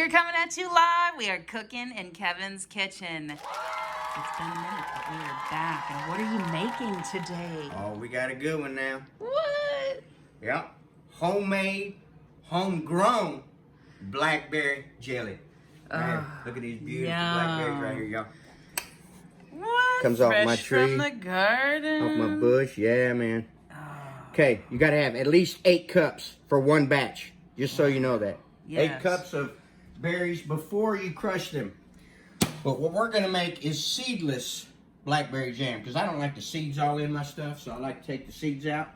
We're coming at you live. We are cooking in Kevin's kitchen. It's been a minute, but we are back. And what are you making today? Oh, we got a good one now. What? Yep. Homemade, homegrown blackberry jelly. Right here. Look at these beautiful blackberries right here, y'all. What? Comes off Fresh my tree. from the garden. Off my bush. Yeah, man. Okay, you got to have at least 8 cups for one batch. Just so you know that. Yes. 8 cups of berries before you crush them. But what we're going to make is seedless blackberry jam. Because I don't like the seeds all in my stuff. So I like to take the seeds out.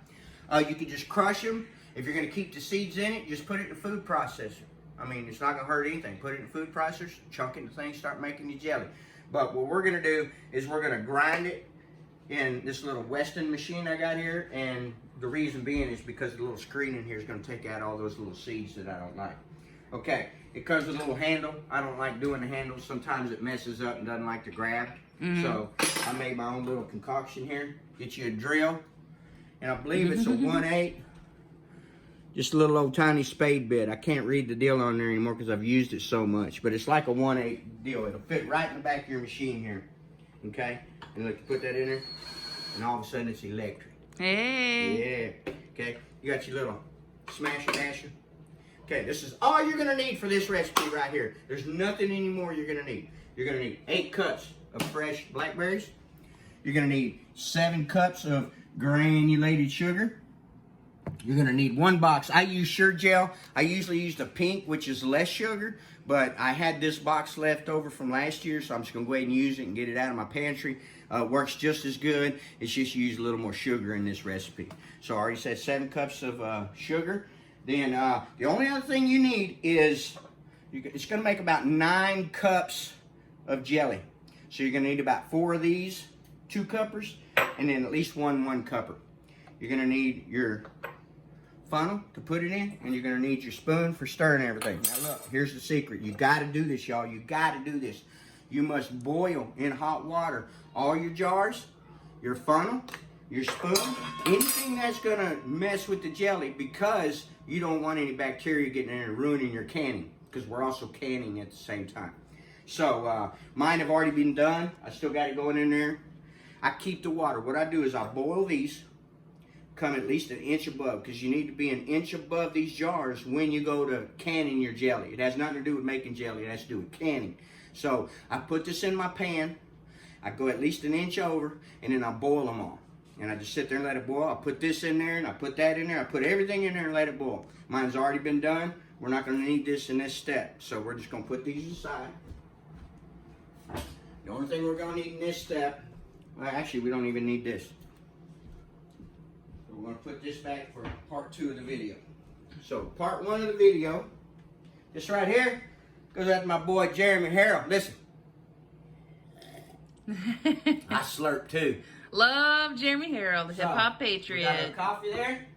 You can just crush them. If you're going to keep the seeds in it, just put it in a food processor. I mean, it's not going to hurt anything. Put it in a food processor, chunk it into things, start making your jelly. But what we're going to do is we're going to grind it in this little Weston machine I got here. And the reason being is because the little screen in here is going to take out all those little seeds that I don't like. Okay, it comes with a little handle. I don't like doing the handle. Sometimes it messes up and doesn't like to grab. So I made my own little concoction here. Get you a drill. And I believe it's a 1/8. Just a little old tiny spade bit. I can't read the deal on there anymore because I've used it so much. But it's like a 1/8 deal. It'll fit right in the back of your machine here. Okay? And look, you put that in there. And all of a sudden it's electric. Hey. Yeah. Okay? You got your little smasher dasher. Okay, this is all you're going to need for this recipe right here. There's nothing anymore you're going to need. You're going to need 8 cups of fresh blackberries. You're going to need 7 cups of granulated sugar. You're going to need 1 box. I use Suregel. I usually use the pink, which is less sugar, but I had this box left over from last year, so I'm just going to go ahead and use it and get it out of my pantry. Works just as good. It's just use a little more sugar in this recipe. So I already said 7 cups of sugar. Then the only other thing you need is, it's going to make about 9 cups of jelly. So you're going to need about 4 of these 2-cuppers, and then at least one 1-cupper. You're going to need your funnel to put it in, and you're going to need your spoon for stirring everything. Now look, here's the secret. You got to do this, y'all. You got to do this. You must boil in hot water all your jars, your funnel, your spoon, anything that's going to mess with the jelly, because you don't want any bacteria getting in and ruining your canning, because we're also canning at the same time. So mine have already been done. I still got it going in there. I keep the water. What I do is I boil these, come at least 1 inch above, because you need to be 1 inch above these jars when you go to canning your jelly. It has nothing to do with making jelly. It has to do with canning. So I put this in my pan. I go at least 1 inch over, and then I boil them all. And I just sit there and let it boil. I put this in there, and I put that in there. I put everything in there and let it boil. Mine's already been done. We're not going to need this in this step. So we're just going to put these aside. The only thing we're going to need in this step, well, actually, we don't even need this. So we're going to put this back for part 2 of the video. So part 1 of the video, this right here, goes out to my boy Jeremy Harrell. Listen. I slurp too. Love Jeremy Harrell, the hip-hop patriot. We got our coffee there.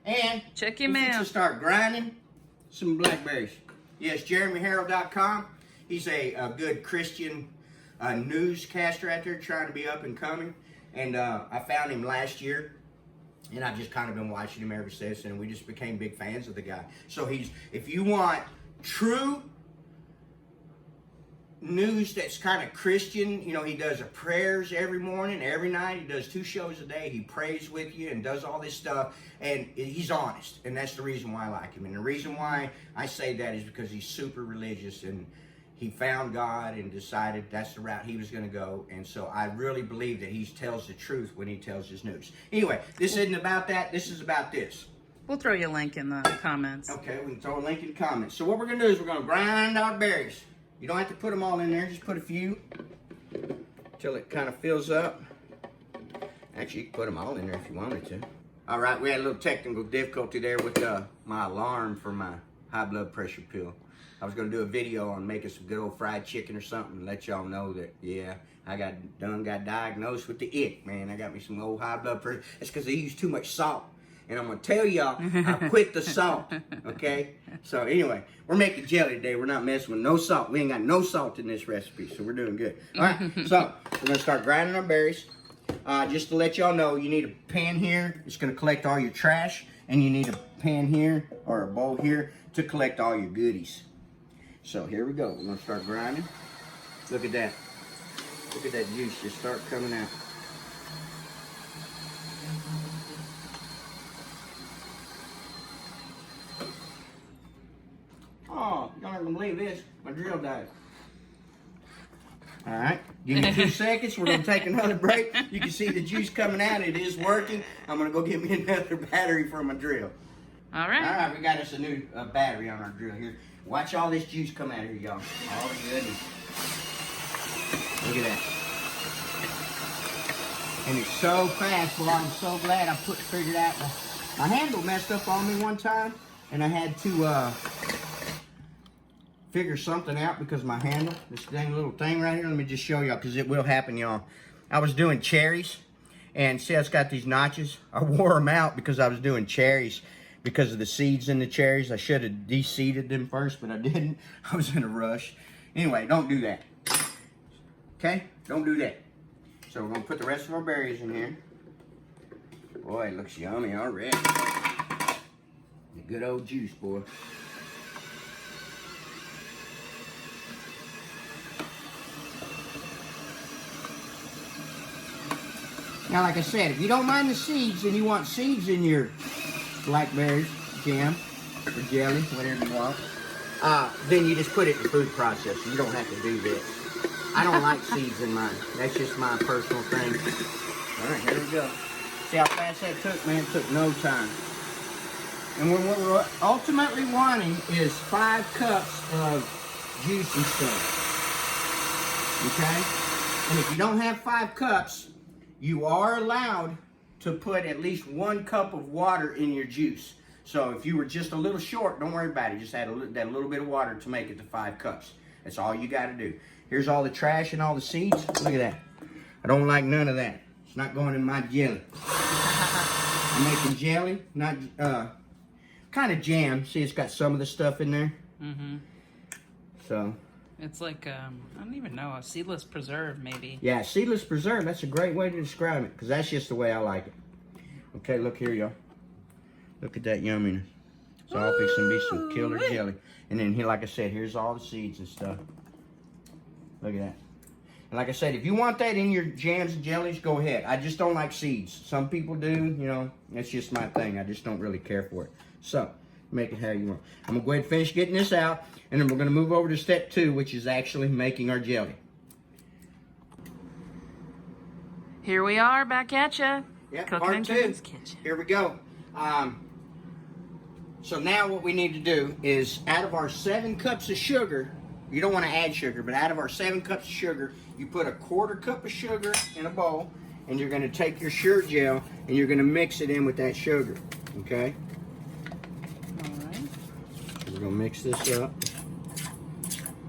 And check him out. To start grinding some blackberries. Yes, JeremyHarrell.com. He's a good Christian newscaster out there trying to be up and coming. And I found him last year. And I've just kind of been watching him ever since. And we just became big fans of the guy. So if you want true news that's kind of Christian, you know, he does prayers every morning, every night. He does 2 shows a day. He prays with you and does all this stuff, and he's honest, and that's the reason why I like him. And the reason why I say that is because he's super religious, and he found God and decided that's the route he was going to go. And so I really believe that he tells the truth when he tells his news. Anyway, this isn't about that. This is about this. We'll throw you a link in the comments. Okay, we can throw a link in the comments. So what we're going to do is we're going to grind our berries. You don't have to put them all in there. Just put a few until it kind of fills up. Actually, you can put them all in there if you wanted to. All right, we had a little technical difficulty there with my alarm for my high blood pressure pill. I was going to do a video on making some good old fried chicken or something and let y'all know that, yeah, I got diagnosed with the ick, man. I got me some old high blood pressure. It's because I used too much salt. And I'm going to tell y'all, I quit the salt, okay? So anyway, we're making jelly today. We're not messing with no salt. We ain't got no salt in this recipe, so we're doing good. All right, so we're going to start grinding our berries. Just to let y'all know, you need a pan here. It's going to collect all your trash. And you need a pan here, or a bowl here, to collect all your goodies. So here we go. We're gonna start grinding. Look at that. Look at that juice just start coming out. Oh, you're not gonna believe this. My drill died. All right, give me 2 seconds. We're gonna take another break. You can see the juice coming out. It is working. I'm gonna go get me another battery for my drill. All right. All right, we got us a new battery on our drill here. Watch all this juice come out of here, y'all. Oh, goodness. Look at that. And it's so fast. Well, I'm so glad I figured out. My handle messed up on me one time, and I had to figure something out because my handle, this dang little thing right here, let me just show y'all because it will happen, y'all. I was doing cherries, and see, it's got these notches. I wore them out because I was doing cherries. Because of the seeds in the cherries. I should have de-seeded them first, but I didn't. I was in a rush. Anyway, don't do that. Okay? Don't do that. So we're going to put the rest of our berries in here. Boy, it looks yummy already. The good old juice, boy. Now, like I said, if you don't mind the seeds and you want seeds in your blackberries, jam, or jelly, whatever you want, then you just put it in the food processor. You don't have to do this. I don't like seeds in mine. That's just my personal thing. All right, here we go. See how fast that took, man? It took no time. And what we're ultimately wanting is 5 cups of juice and stuff. Okay? And if you don't have 5 cups, you are allowed to put at least 1 cup of water in your juice. So if you were just a little short, don't worry about it. Just add that little bit of water to make it to 5 cups. That's all you got to do. Here's all the trash and all the seeds. Look at that. I don't like none of that. It's not going in my jelly. I'm making jelly, not kind of jam. See, it's got some of the stuff in there. Mm-hmm. So. It's like, I don't even know, a seedless preserve, maybe. Yeah, seedless preserve. That's a great way to describe it, because that's just the way I like it. Okay, look here, y'all. Look at that yumminess. It's all fixing to be some killer jelly. And then here, like I said, here's all the seeds and stuff. Look at that. And like I said, if you want that in your jams and jellies, go ahead. I just don't like seeds. Some people do, you know. That's just my thing. I just don't really care for it. So, make it how you want. I'm going to go ahead and finish getting this out. And then we're going to move over to step 2, which is actually making our jelly. Here we are, back at ya. Yeah, Cooking part in 2. Kevin's kitchen. Here we go. So now what we need to do is, out of our 7 cups of sugar, you don't want to add sugar, but out of our 7 cups of sugar, you put a 1/4 cup of sugar in a bowl, and you're going to take your Suregel, and you're going to mix it in with that sugar, okay? All right. So we're going to mix this up.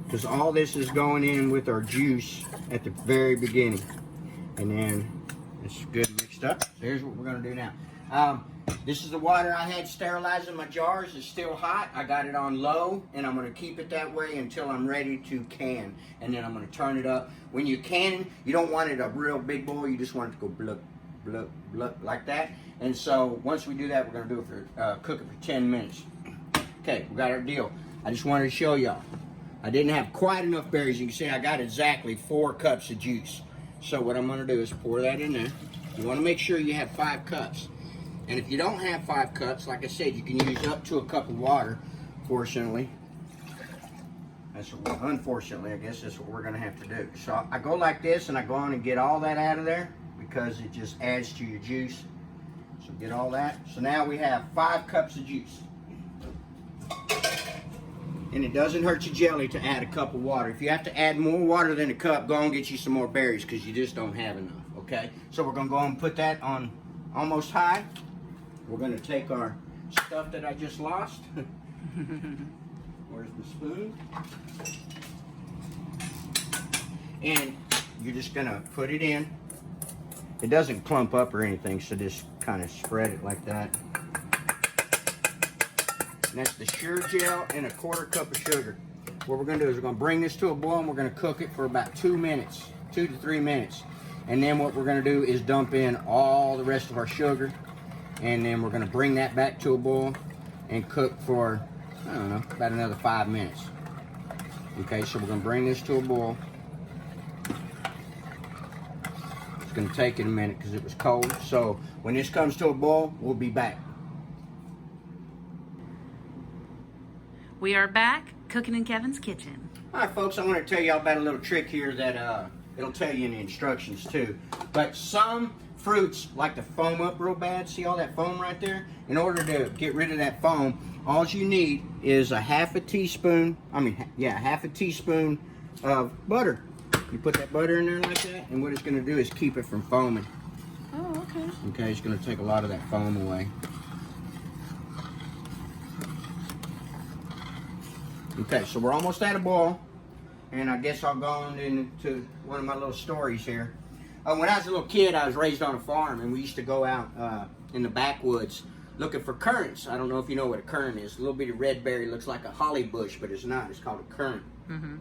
Because all this is going in with our juice at the very beginning. And then it's good mixed up. So here's what we're going to do now. This is the water I had sterilizing my jars. It's still hot. I got it on low, and I'm going to keep it that way until I'm ready to can. And then I'm going to turn it up. When you can, you don't want it a real big boil. You just want it to go bluck, bluck, bluck, like that. And so once we do that, we're going to do it for cook it for 10 minutes. Okay, we got our deal. I just wanted to show y'all. I didn't have quite enough berries. You can see I got exactly 4 cups of juice. So what I'm going to do is pour that in there. You want to make sure you have 5 cups. And if you don't have 5 cups, like I said, you can use up to a cup of water, fortunately. Unfortunately, I guess that's what we're going to have to do. So I go like this, and I go on and get all that out of there because it just adds to your juice. So get all that. So now we have 5 cups of juice. And it doesn't hurt your jelly to add a cup of water. If you have to add more water than a cup, go and get you some more berries because you just don't have enough, okay? So we're going to go and put that on almost high. We're going to take our stuff that I just lost. Where's the spoon? And you're just going to put it in. It doesn't clump up or anything, so just kind of spread it like that. And that's the Suregel and a 1/4 cup of sugar. What we're going to do is we're going to bring this to a boil, and we're going to cook it for about 2 minutes, 2 to 3 minutes. And then what we're going to do is dump in all the rest of our sugar, and then we're going to bring that back to a boil and cook for, I don't know, about another 5 minutes. Okay, so we're gonna bring this to a boil. It's gonna take it a minute because it was cold. So when this comes to a boil, we'll be back. We are back cooking in Kevin's kitchen. All right, folks, I want to tell y'all about a little trick here that it'll tell you in the instructions too. But some fruits like to foam up real bad. See all that foam right there? In order to get rid of that foam, all you need is a half a teaspoon of butter. You put that butter in there like that, and what it's going to do is keep it from foaming. Oh, okay. Okay, it's going to take a lot of that foam away. Okay, so we're almost at a boil, and I guess I'll go on into one of my little stories here. When I was a little kid, I was raised on a farm, and we used to go out in the backwoods looking for currants. I don't know if you know what a currant is. A little bitty red berry, looks like a holly bush, but it's not. It's called a currant. Mm-hmm.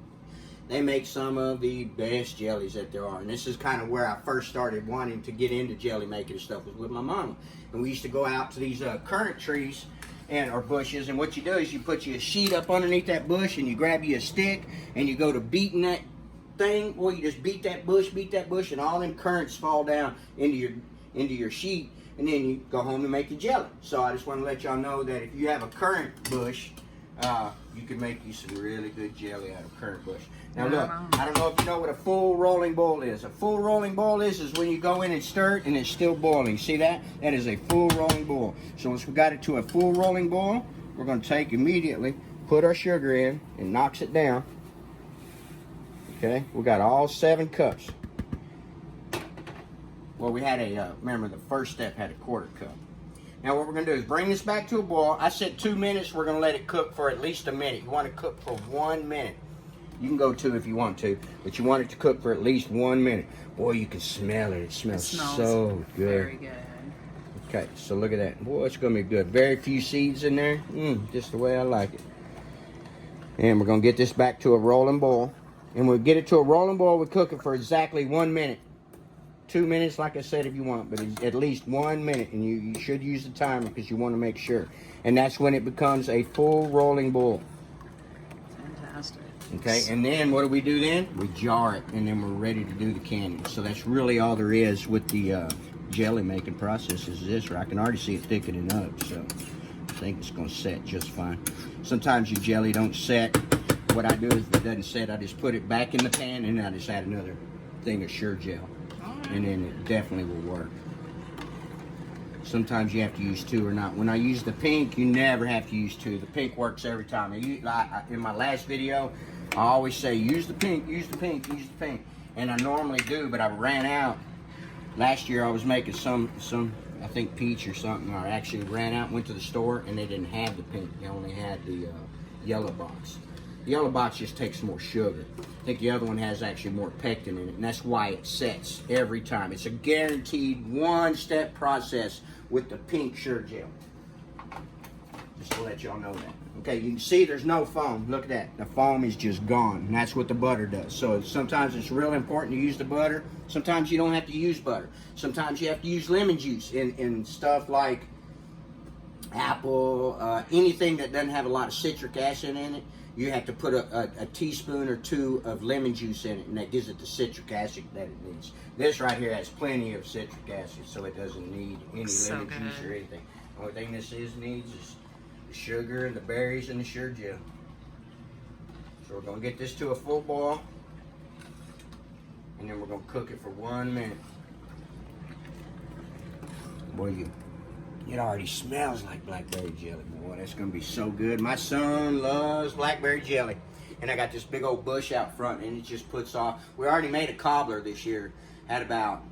They make some of the best jellies that there are, and this is kind of where I first started wanting to get into jelly making and stuff, was with my mama. And we used to go out to these currant trees or bushes, and what you do is you put you a sheet up underneath that bush, and you grab you a stick, and you go to beating that thing. Well, you just beat that bush, and all them currants fall down into your sheet, and then you go home and make your jelly. So I just want to let y'all know that if you have a currant bush, you can make you some really good jelly out of currant bush. Now look, I don't know if you know what a full rolling boil is. A full rolling boil is when you go in and stir it and it's still boiling. See that? That is a full rolling boil. So once we got it to a full rolling boil, we're going to take immediately, put our sugar in, and knocks it down. Okay, we got all 7 cups. Well, we had remember the first step had a 1/4 cup. Now what we're going to do is bring this back to a boil. I said 2 minutes. We're going to let it cook for at least a minute. You want to cook for 1 minute. You can go 2 if you want to, but you want it to cook for at least 1 minute. Boy, you can smell it. It smells so good. Very good. Okay, so look at that. Boy, it's going to be good. Very few seeds in there. Just the way I like it. And we're going to get this back to a rolling boil. And we'll get it to a rolling boil. We cook it for exactly 1 minute. 2 minutes, like I said, if you want, but at least 1 minute, and you should use the timer because you want to make sure. And that's when it becomes a full rolling boil. Fantastic. Okay, and then what do we do then? We jar it, and then we're ready to do the candy. So that's really all there is with the jelly making process is this. I can already see it thickening up, so I think it's going to set just fine. Sometimes your jelly don't set. What I do is if it doesn't set, I just put it back in the pan, and I just add another thing of Suregel. And then it definitely will work. Sometimes you have to use 2 or not. When I use the pink, you never have to use 2. The pink works every time. In my last video, I always say use the pink, use the pink, use the pink. And I normally do, but I ran out. Last year I was making some I think peach or something. I actually ran out, went to the store, and they didn't have the pink. They only had the yellow box. The yellow box just takes more sugar. I think the other one has actually more pectin in it, and that's why it sets every time. It's a guaranteed 1-step process with the pink Suregel. Just to let y'all know that. Okay, you can see there's no foam. Look at that. The foam is just gone, and that's what the butter does. So sometimes it's real important to use the butter. Sometimes you don't have to use butter. Sometimes you have to use lemon juice in stuff like apple, anything that doesn't have a lot of citric acid in it. You have to put a teaspoon or 2 of lemon juice in it, and that gives it the citric acid that it needs. This right here has plenty of citric acid, so it doesn't need any lemon juice or anything. The only thing this needs is the sugar and the berries and the Suregel. So we're going to get this to a full boil, and then we're going to cook it for 1 minute. Boy, it already smells like blackberry jelly. Boy, that's going to be so good. My son loves blackberry jelly. And I got this big old bush out front, and it just puts off. We already made a cobbler this year. Had about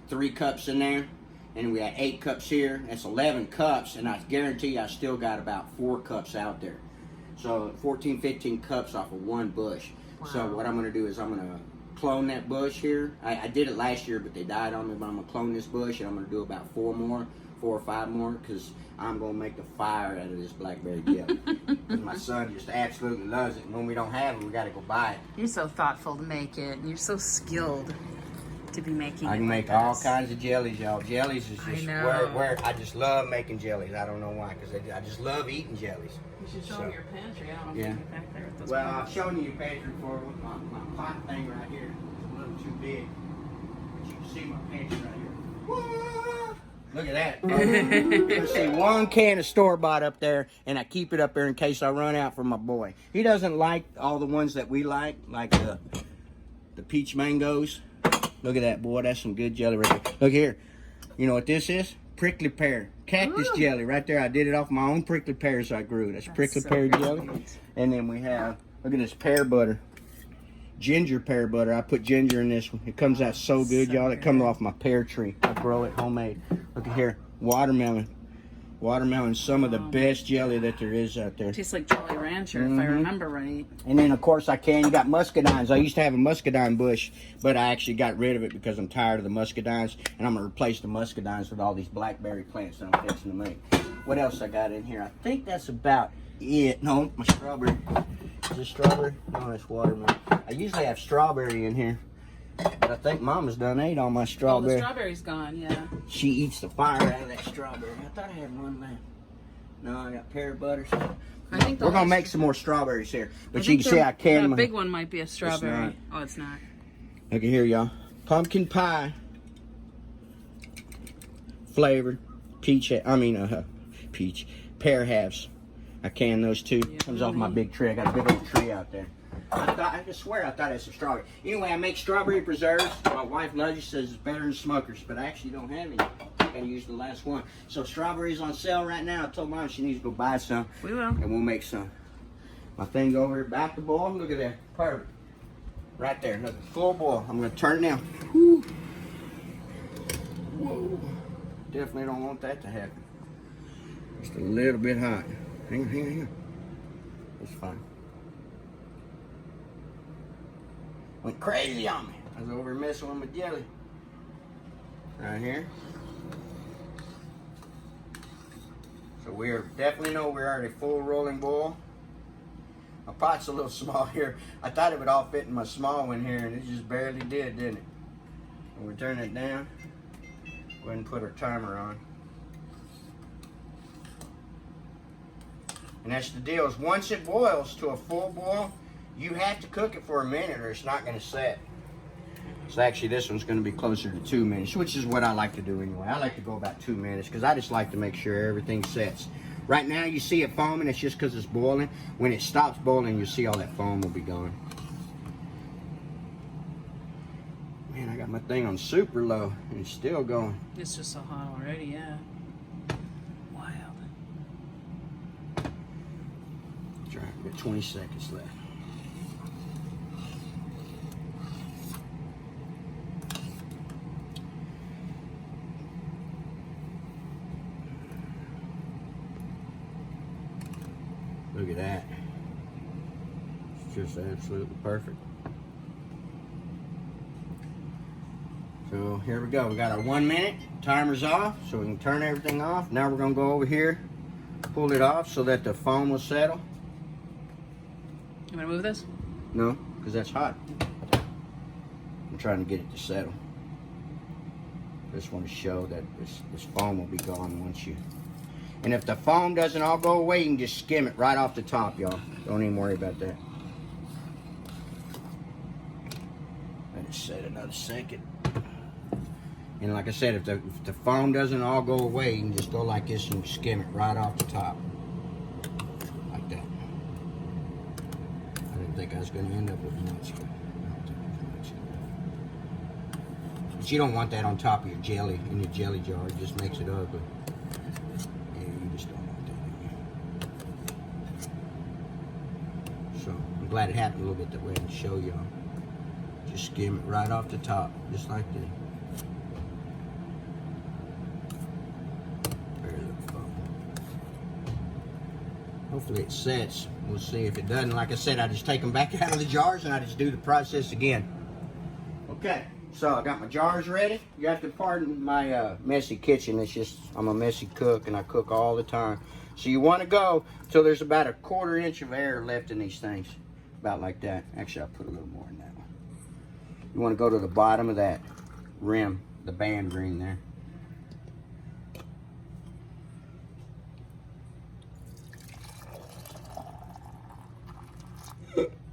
3 cups in there. And we had 8 cups here. That's 11 cups. And I guarantee you I still got about 4 cups out there. So 14, 15 cups off of 1 bush. Wow. So what I'm going to do is I'm going to clone that bush here. I did it last year, but they died on me. But I'm going to clone this bush, and I'm going to do about 4 or 5 more, because I'm going to make the fire out of this blackberry jelly. Because my son just absolutely loves it. And when we don't have it, we got to go buy it. You're so thoughtful to make it, and you're so skilled. to be making I can make all kinds of jellies, y'all. Jellies is just where I just love making jellies. I don't know why, because I just love eating jellies. You should show them your pantry. I don't know if you get back there with those Well, I've shown you your pantry before with my pot thing right here. It's a little too big. But you can see my pantry right here. Whoa! Look at that. Let's see, one can of store-bought up there, and I keep it up there in case I run out for my boy. He doesn't like all the ones that we like the peach mangoes. Look at that, boy. That's some good jelly right there. Look here. You know what this is? Prickly pear. Cactus jelly right there. I did it off my own prickly pears I grew. That's prickly pear jelly. And then we have, look at this pear butter. Ginger pear butter. I put ginger in this one. It comes out so good, y'all. It comes off my pear tree. I grow it homemade. Look at here. Watermelon. Watermelon, some of the best jelly that there is out there. Tastes like Jolly Rancher, if I remember right. And then, of course, you got muscadines. I used to have a muscadine bush, but I actually got rid of it because I'm tired of the muscadines, and I'm going to replace the muscadines with all these blackberry plants that I'm fixing to make. What else I got in here? I think that's about it. No, my strawberry. Is this strawberry? No, that's watermelon. I usually have strawberry in here, but I think Mama's done ate all my strawberry. Oh, the strawberry's gone, yeah. She eats the fire out of that strawberry. I thought I had one left. No, I got pear butter. I think we're gonna make some more strawberries here, but you can see I can. The big one might be a strawberry. It's not. Look at here, y'all. Pumpkin pie flavored peach. Peach pear halves. I can those too. Comes off my big tree. I got a big old tree out there. I just swear I thought it was some strawberry. Anyway, I make strawberry preserves. My wife loves it, says it's better than Smuckers, but I actually don't have any. I gotta use the last one. So strawberries on sale right now. I told Mom she needs to go buy some. We will. And we'll make some. My thing over here, back to boil. Look at that. Perfect. Right there. Look, full boil. I'm gonna turn it down. Whew. Whoa. Definitely don't want that to happen. Just a little bit hot. Hang on. It's fine. Went crazy on me. I was over messing with my jelly. Right here. So we're at a full rolling boil. My pot's a little small here. I thought it would all fit in my small one here, and it just barely did, didn't it? And we turn it down. Go ahead and put our timer on. And that's the deal, is once it boils to a full boil, you have to cook it for a minute or it's not going to set. So actually this one's going to be closer to 2 minutes, which is what I like to do anyway. I like to go about 2 minutes because I just like to make sure everything sets. Right now you see it foaming, it's just because it's boiling. When it stops boiling, you'll see all that foam will be gone. Man, I got my thing on super low and it's still going. It's just so hot already, yeah. Wild. That's right, we've got 20 seconds left. Look at that. It's just absolutely perfect. So here we go. We got our 1 minute. Timer's off, so we can turn everything off. Now we're gonna go over here, pull it off so that the foam will settle. You wanna move this? No, because that's hot. I'm trying to get it to settle. Just want to show that this foam will be gone once you... And if the foam doesn't all go away, you can just skim it right off the top, y'all. Don't even worry about that. Let it set another second. And like I said, if the foam doesn't all go away, you can just go like this and skim it right off the top. Like that. I didn't think I was going to end up with much. But you don't want that on top of your jelly, in your jelly jar. It just makes it ugly. Just don't want that in there. So I'm glad it happened a little bit that way and show y'all. Just skim it right off the top, just like that. Very little foam. Hopefully it sets. We'll see. If it doesn't, like I said, I just take them back out of the jars and I just do the process again. Okay. So I got my jars ready. You have to pardon my messy kitchen. It's just, I'm a messy cook and I cook all the time. So you want to go till there's about 1/4 inch of air left in these things. About like that. Actually, I'll put a little more in that one. You want to go to the bottom of that. rim, the band ring there.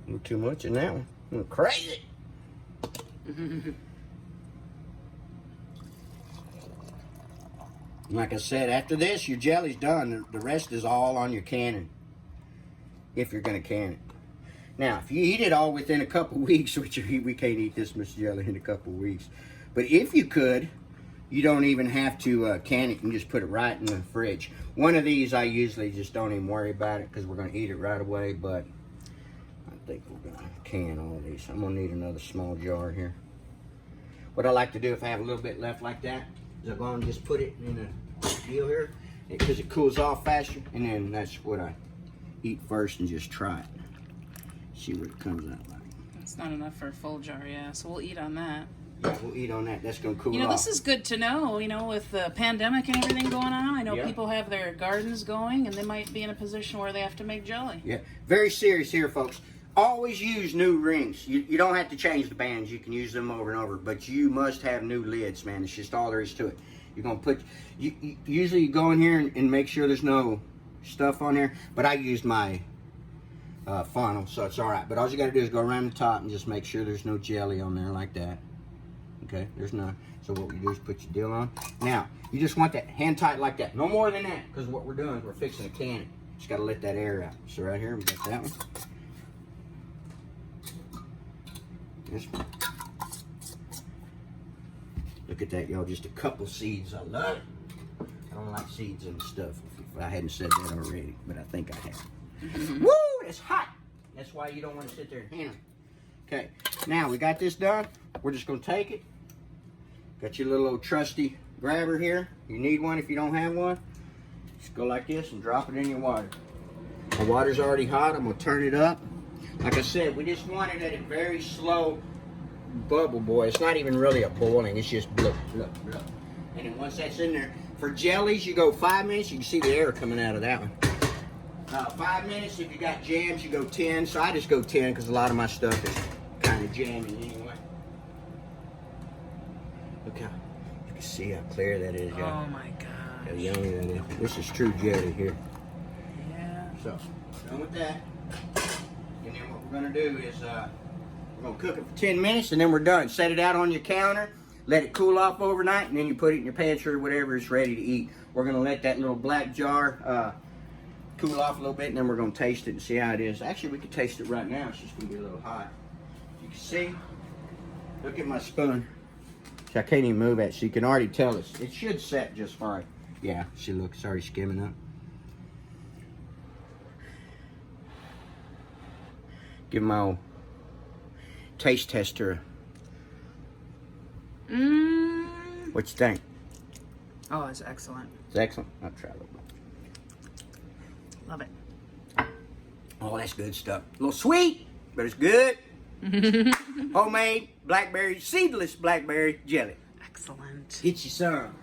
Not too much in that one. I'm crazy. Like I said, after this, your jelly's done. The rest is all on your canning, if you're going to can it. Now, if you eat it all within a couple weeks, which we can't eat this much jelly in a couple weeks, but if you could, you don't even have to can it. You can just put it right in the fridge. One of these, I usually just don't even worry about it because we're going to eat it right away, but I think we're going to can all these. I'm going to need another small jar here. What I like to do if I have a little bit left like that is I go and just put it in a deal here because it cools off faster, and then that's what I eat first and just try it. See what it comes out like. It's not enough for a full jar, yeah, so we'll eat on that. Yeah, we'll eat on that. That's going to cool off. This is good to know, with the pandemic and everything going on. I know Yeah. people have their gardens going, and they might be in a position where they have to make jelly. Yeah, very serious here, folks. Always use new rings. You don't have to change the bands. You can use them over and over, but you must have new lids, man. It's just all there is to it. You're going to put, usually you go in here and make sure there's no stuff on there, but I used my funnel, so it's all right. But all you got to do is go around the top and just make sure there's no jelly on there like that. Okay, there's none. So what we do is put your deal on. Now, you just want that hand tight like that. No more than that, because what we're doing is we're fixing to can it. Just got to let that air out. So right here, we got that one. This one. Look at that, y'all. Just a couple seeds. I love it. I don't like seeds and stuff. If I hadn't said that already, but I think I have. Woo! It's hot. That's why you don't want to sit there and hand them. Okay, now we got this done. We're just going to take it. Got your little old trusty grabber here. You need one if you don't have one. Just go like this and drop it in your water. The water's already hot. I'm going to turn it up. Like I said, we just want it at a very slow bubble, boy. It's not even really a boiling. It's just blub, blub, blub. And then once that's in there, for jellies, you go 5 minutes. You can see the air coming out of that one. 5 minutes. If you got jams, you go 10. So I just go 10 because a lot of my stuff is kind of jammy anyway. Look how you can see how clear that is, y'all. Oh my god. How yummy that is. This is true jelly here. Yeah. So, done with that. And then what we're going to do is we're going to cook it for 10 minutes and then we're done. Set it out on your counter. Let it cool off overnight, and then you put it in your pantry or whatever it's ready to eat. We're going to let that little black jar cool off a little bit, and then we're going to taste it and see how it is. Actually, we could taste it right now. It's just going to be a little hot. You can see. Look at my spoon. See, I can't even move it, so you can already tell it should set just fine. Yeah, see, look, it's already skimming up. Give my old taste tester. What you think? Oh, it's excellent. It's excellent. I'll try a little bit. Love it. Oh, that's good stuff. A little sweet, but it's good. Homemade blackberry, seedless blackberry jelly. Excellent. Get you some.